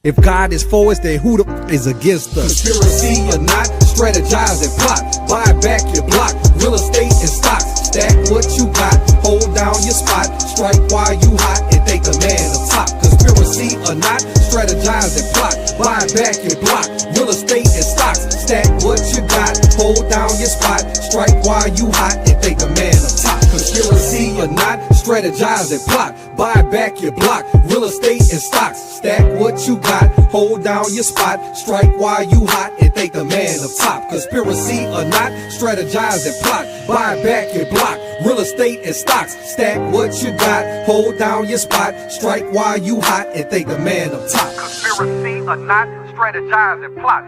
If God is for us, then who the is against us? Conspiracy or not, strategize and plot. Buy back your block, real estate and stocks. Stack what you got, hold down your spot. Strike while you hot and think the man up top. Conspiracy or not, strategize and plot. Buy back your block, real estate and stocks. Stack what you got, hold down your spot. Strike while you hot and think the man up top. Conspiracy or not, strategize and plot. Buy back your block, real estate and stocks. Stack what you got, hold down your spot. Strike while you hot and think the man up top. Conspiracy or not, strategize and plot. Buy back your block, real estate and stocks. Stack what you got, hold down your spot. Strike while you hot and think the man up top. Conspiracy or not, strategize and plot.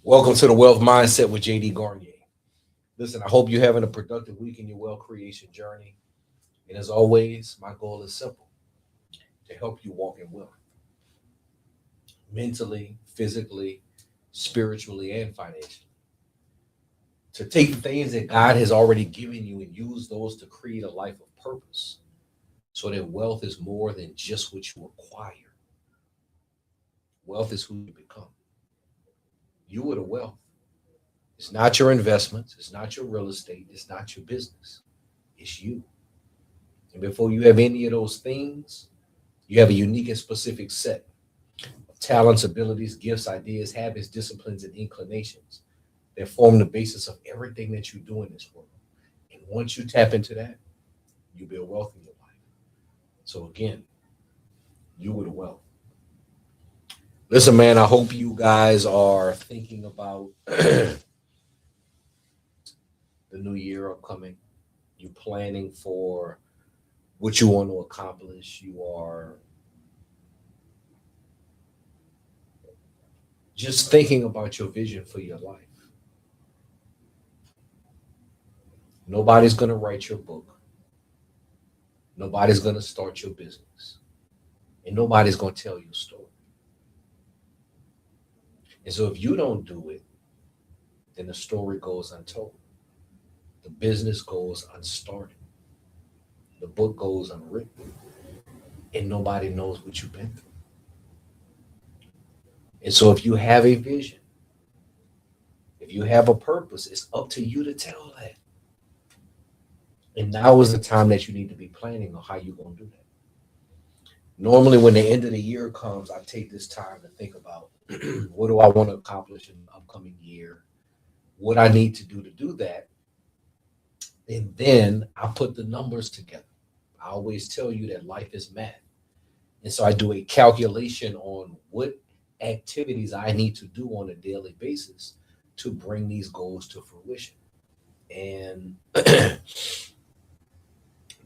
Welcome to the Wealth Mindset with JD Garnier. Listen, I hope you're having a productive week in your wealth creation journey. And as always, my goal is simple: to help you walk in wealth. Mentally, physically, spiritually, and financially. To take the things that God has already given you and use those to create a life of purpose, so that wealth is more than just what you acquire. Wealth is who you become. You are the wealth. It's not your investments. It's not your real estate. It's not your business. It's you. And before you have any of those things, you have a unique and specific set of talents, abilities, gifts, ideas, habits, disciplines, and inclinations that form the basis of everything that you do in this world. And once you tap into that, you build wealth in your life. So again, you are the wealth. Listen, man, I hope you guys are thinking about the new year upcoming. You're planning for what you want to accomplish. You are just thinking about your vision for your life. Nobody's going to write your book. Nobody's going to start your business. And nobody's going to tell your story. And so if you don't do it, then the story goes untold. The business goes unstarted. The book goes unwritten. And nobody knows what you've been through. And so if you have a vision, if you have a purpose, it's up to you to tell that. And now is the time that you need to be planning on how you're going to do that. Normally, when the end of the year comes, I take this time to think about what do I want to accomplish in the upcoming year, what I need to do that. And then I put the numbers together. I always tell you that life is math. And so I do a calculation on what activities I need to do on a daily basis to bring these goals to fruition. And the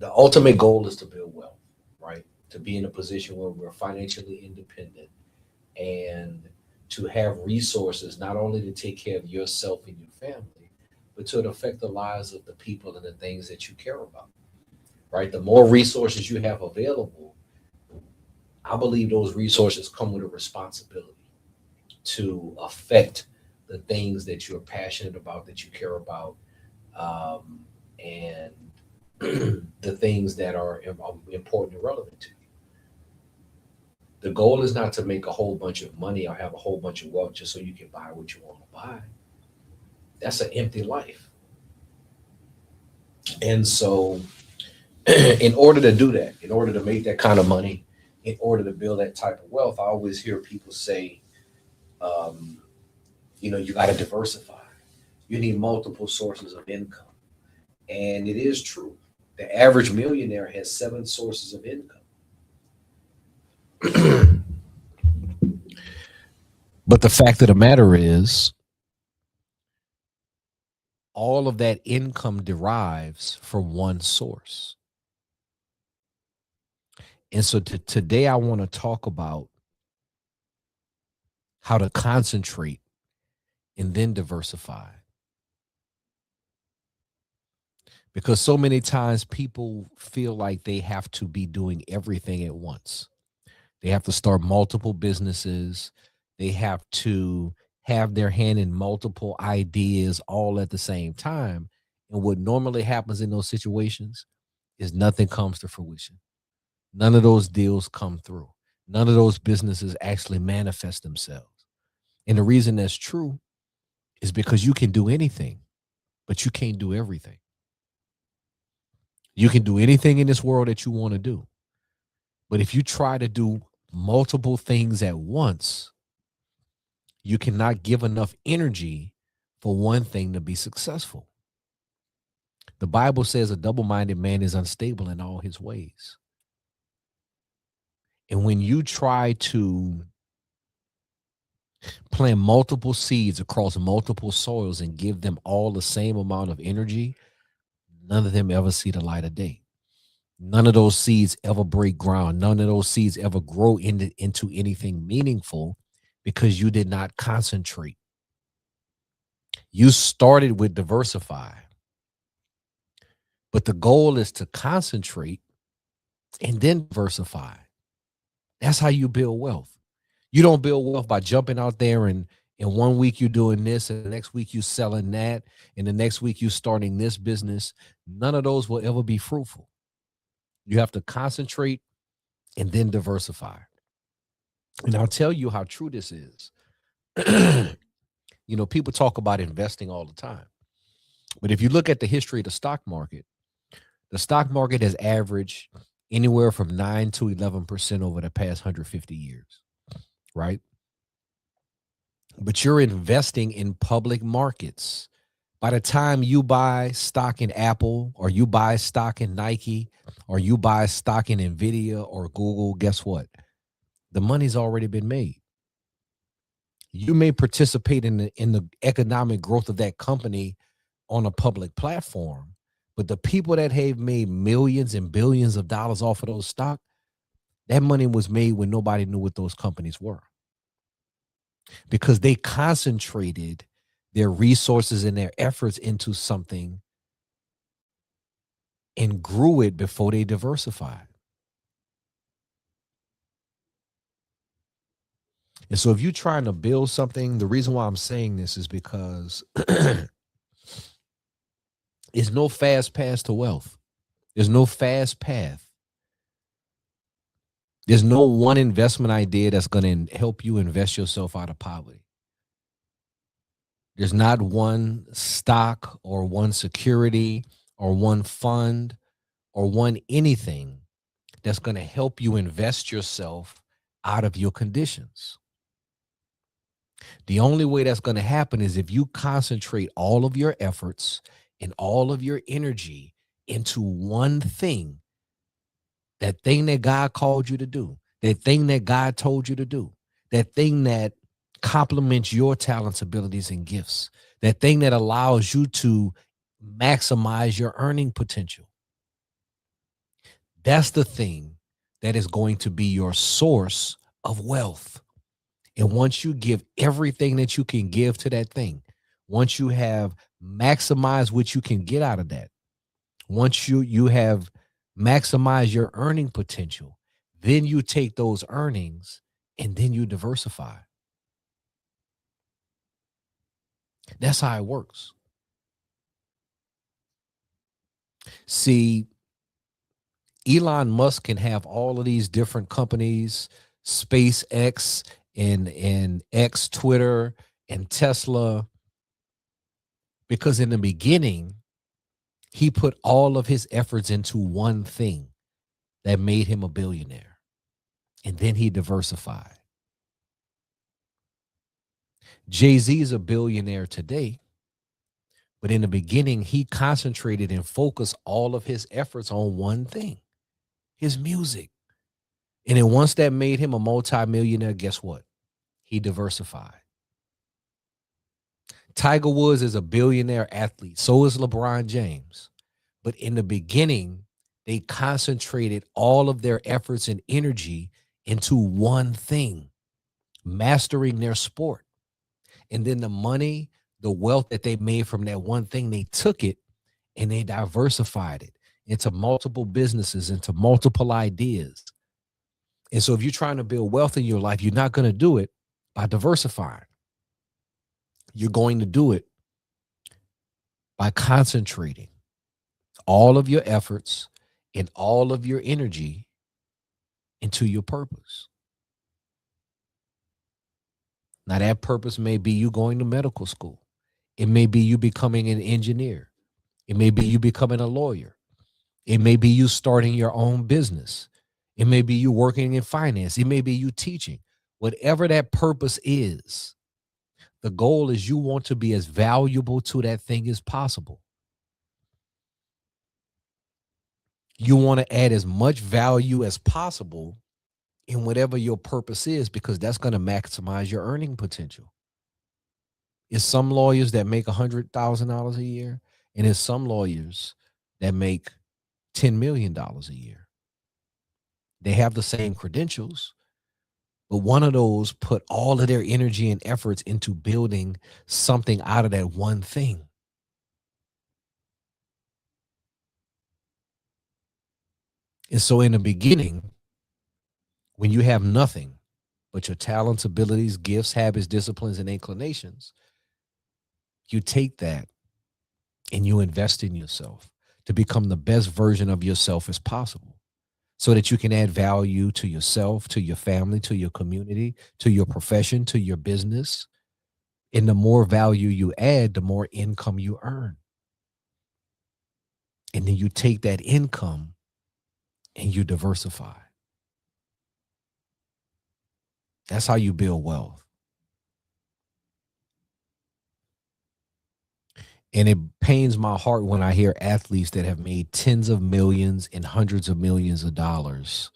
ultimate goal is to build wealth, right? To be in a position where we're financially independent and to have resources, not only to take care of yourself and your family, but to affect the lives of the people and the things that you care about, right? The more resources you have available, I believe those resources come with a responsibility to affect the things that you're passionate about, that you care about, and the things that are important and relevant to you. The goal is not to make a whole bunch of money or have a whole bunch of wealth just so you can buy what you want to buy. That's an empty life. And so in order to do that, in order to make that kind of money, in order to build that type of wealth, I always hear people say, you got to diversify. You need multiple sources of income. And it is true. The average millionaire has 7 sources of income. But the fact of the matter is, all of that income derives from one source. And so today I want to talk about how to concentrate and then diversify. Because so many times people feel like they have to be doing everything at once. They have to start multiple businesses. They have to have their hand in multiple ideas all at the same time. And what normally happens in those situations is nothing comes to fruition. None of those deals come through. None of those businesses actually manifest themselves. And the reason that's true is because you can do anything, but you can't do everything. You can do anything in this world that you want to do. But if you try to do multiple things at once, you cannot give enough energy for one thing to be successful. The Bible says a double-minded man is unstable in all his ways. And when you try to plant multiple seeds across multiple soils and give them all the same amount of energy, none of them ever see the light of day. None of those seeds ever break ground. None of those seeds ever grow into anything meaningful because you did not concentrate. You started with diversify, but the goal is to concentrate and then diversify. That's how you build wealth. You don't build wealth by jumping out there and in 1 week you're doing this, and the next week you're selling that, and the next week you're starting this business. None of those will ever be fruitful. You have to concentrate and then diversify. And I'll tell you how true this is. You know, people talk about investing all the time. But if you look at the history of the stock market has averaged anywhere from 9 to 11% over the past 150 years, right? But you're investing in public markets. By the time you buy stock in Apple, or you buy stock in Nike, or you buy stock in Nvidia or Google, guess what? The money's already been made. You may participate in the economic growth of that company on a public platform, but the people that have made millions and billions of dollars off of those stock, that money was made when nobody knew what those companies were, because they concentrated their resources and their efforts into something and grew it before they diversified. And so if you're trying to build something, the reason why I'm saying this is because there's no fast path to wealth. There's no fast path. There's no one investment idea that's going to help you invest yourself out of poverty. There's not one stock or one security or one fund or one anything that's going to help you invest yourself out of your conditions. The only way that's going to happen is if you concentrate all of your efforts and all of your energy into one thing, that thing that God called you to do, that thing that God told you to do, that thing that complements your talents, abilities, and gifts, that thing that allows you to maximize your earning potential. That's the thing that is going to be your source of wealth. And once you give everything that you can give to that thing, once you have maximized what you can get out of that, once you have maximized your earning potential, then you take those earnings and then you diversify. That's how it works. See, Elon Musk can have all of these different companies, SpaceX and X, Twitter, and Tesla, because in the beginning, he put all of his efforts into one thing that made him a billionaire. And then he diversified. Jay-Z is a billionaire today, but in the beginning, he concentrated and focused all of his efforts on one thing, his music. And then once that made him a multimillionaire, guess what? He diversified. Tiger Woods is a billionaire athlete. So is LeBron James. But in the beginning, they concentrated all of their efforts and energy into one thing, mastering their sport. And then the money, the wealth that they made from that one thing, they took it and they diversified it into multiple businesses, into multiple ideas. And so if you're trying to build wealth in your life, you're not going to do it by diversifying. You're going to do it by concentrating all of your efforts and all of your energy into your purpose. Now, that purpose may be you going to medical school. It may be you becoming an engineer. It may be you becoming a lawyer. It may be you starting your own business. It may be you working in finance. It may be you teaching. Whatever that purpose is, the goal is you want to be as valuable to that thing as possible. You want to add as much value as possible in whatever your purpose is, because that's going to maximize your earning potential. It's some lawyers that make $100,000 a year, and it's some lawyers that make $10 million a year. They have the same credentials, but one of those put all of their energy and efforts into building something out of that one thing. And so in the beginning, when you have nothing but your talents, abilities, gifts, habits, disciplines, and inclinations, you take that and you invest in yourself to become the best version of yourself as possible, so that you can add value to yourself, to your family, to your community, to your profession, to your business. And the more value you add, the more income you earn. And then you take that income and you diversify. That's how you build wealth. And it pains my heart when I hear athletes that have made tens of millions and hundreds of millions of dollars,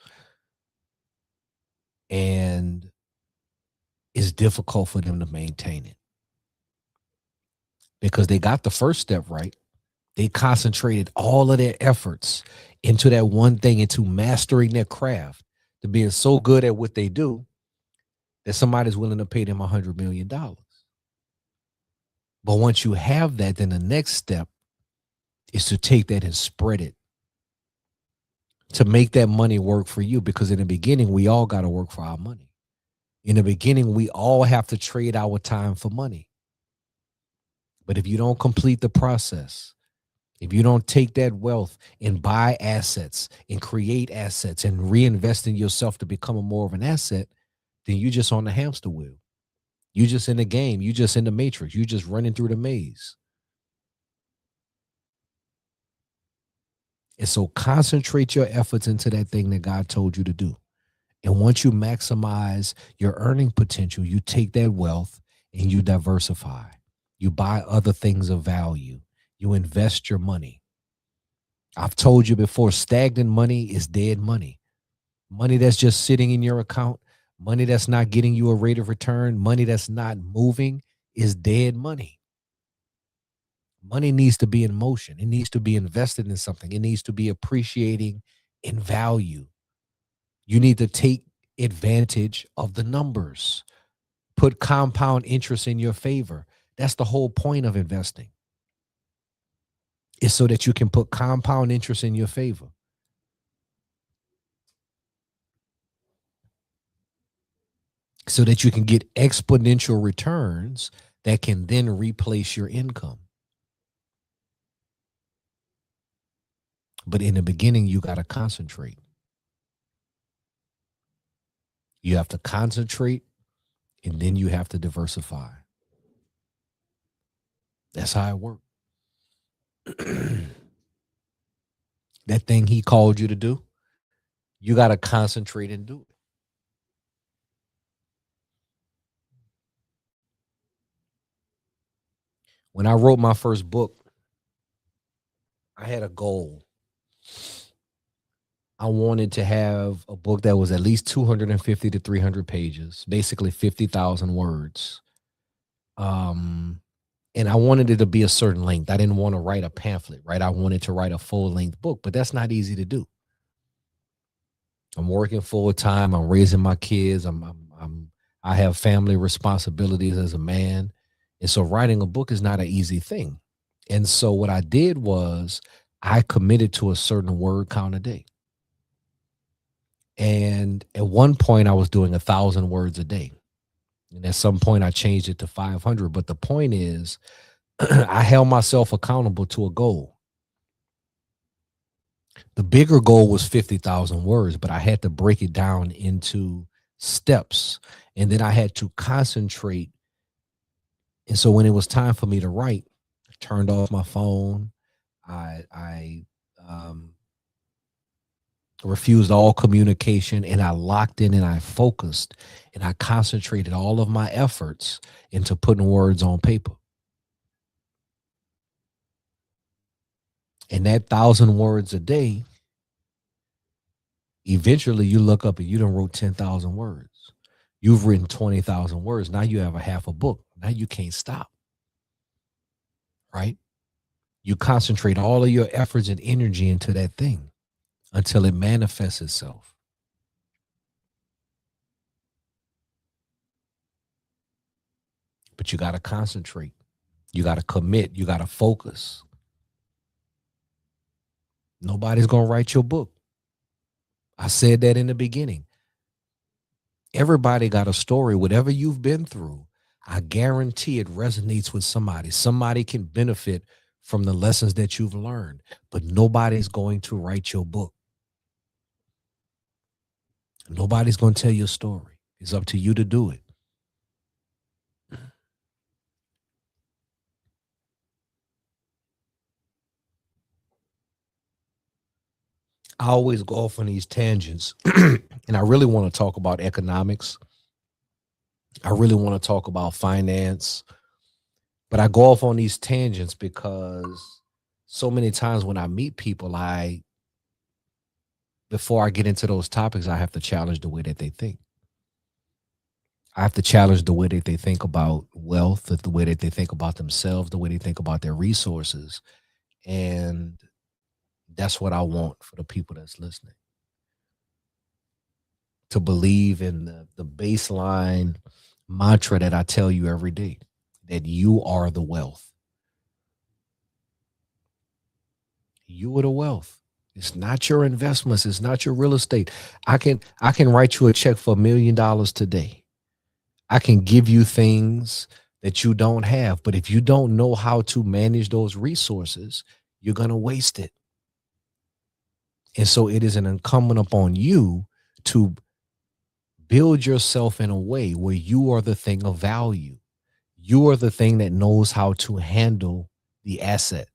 and it's difficult for them to maintain it, because they got the first step right. They concentrated all of their efforts into that one thing, into mastering their craft, to being so good at what they do that somebody's willing to pay them $100 million. But once you have that, then the next step is to take that and spread it, to make that money work for you. Because in the beginning, we all got to work for our money. In the beginning, we all have to trade our time for money. But if you don't complete the process, if you don't take that wealth and buy assets and create assets and reinvest in yourself to become more of an asset, then you're just on the hamster wheel. You just in the game. You just in the matrix. You just running through the maze. And so concentrate your efforts into that thing that God told you to do. And once you maximize your earning potential, you take that wealth and you diversify. You buy other things of value. You invest your money. I've told you before, stagnant money is dead money. Money that's just sitting in your account, money that's not getting you a rate of return, money that's not moving is dead money. Money needs to be in motion. It needs to be invested in something. It needs to be appreciating in value. You need to take advantage of the numbers. Put compound interest in your favor. That's the whole point of investing. Is so that you can put compound interest in your favor. So that you can get exponential returns that can then replace your income. But in the beginning, you got to concentrate. You have to concentrate, and then you have to diversify. That's how it works. That thing he called you to do, you got to concentrate and do it. When I wrote my first book, I had a goal. I wanted to have a book that was at least 250 to 300 pages, basically 50,000 words. And I wanted it to be a certain length. I didn't want to write a pamphlet, right? I wanted to write a full-length book, but that's not easy to do. I'm working full time. I'm raising my kids. I have family responsibilities as a man. And so writing a book is not an easy thing. And so what I did was I committed to a certain word count a day. And at one point I was doing 1,000 words a day. And at some point I changed it to 500. But the point is, I held myself accountable to a goal. The bigger goal was 50,000 words, but I had to break it down into steps. And then I had to concentrate. And so when it was time for me to write, I turned off my phone. I refused all communication, and I locked in and I focused and I concentrated all of my efforts into putting words on paper. And that 1,000 words a day, eventually you look up and you done wrote 10,000 words. You've written 20,000 words. Now you have a half a book. Now you can't stop. Right? You concentrate all of your efforts and energy into that thing until it manifests itself. But you got to concentrate. You got to commit. You got to focus. Nobody's going to write your book. I said that in the beginning. Everybody got a story. Whatever you've been through, I guarantee it resonates with somebody. Somebody can benefit from the lessons that you've learned, but nobody's going to write your book. Nobody's going to tell your story. It's up to you to do it. I always go off on these tangents, and I really want to talk about economics. I really want to talk about finance, but I go off on these tangents because so many times when I meet people, before I get into those topics, I have to challenge the way that they think. I have to challenge the way that they think about wealth, the way that they think about themselves, the way they think about their resources. And that's what I want for the people that's listening. To believe in the baseline mantra that I tell you every day, that you are the wealth. You are the wealth. It's not your investments. It's not your real estate. I can write you a check for $1 million today. I can give you things that you don't have. But if you don't know how to manage those resources, you're going to waste it. And so it is an incumbent upon you to build yourself in a way where you are the thing of value. You are the thing that knows how to handle the asset.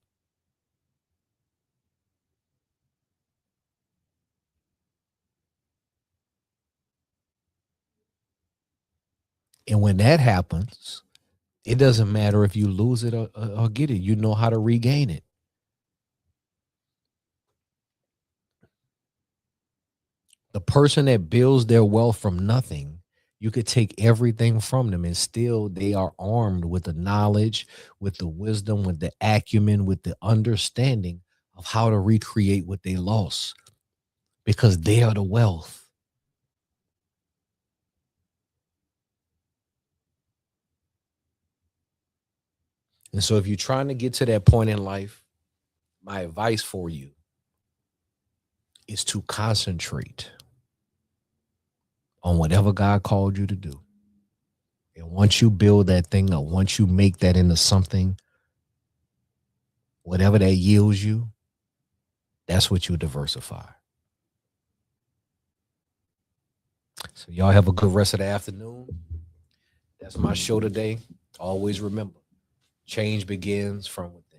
And when that happens, it doesn't matter if you lose it or get it. You know how to regain it. The person that builds their wealth from nothing, you could take everything from them and still they are armed with the knowledge, with the wisdom, with the acumen, with the understanding of how to recreate what they lost, because they are the wealth. And so if you're trying to get to that point in life, my advice for you is to concentrate on whatever God called you to do. And once you build that thing up, once you make that into something, whatever that yields you, that's what you diversify. So y'all have a good rest of the afternoon. That's my show today. Always remember, change begins from within.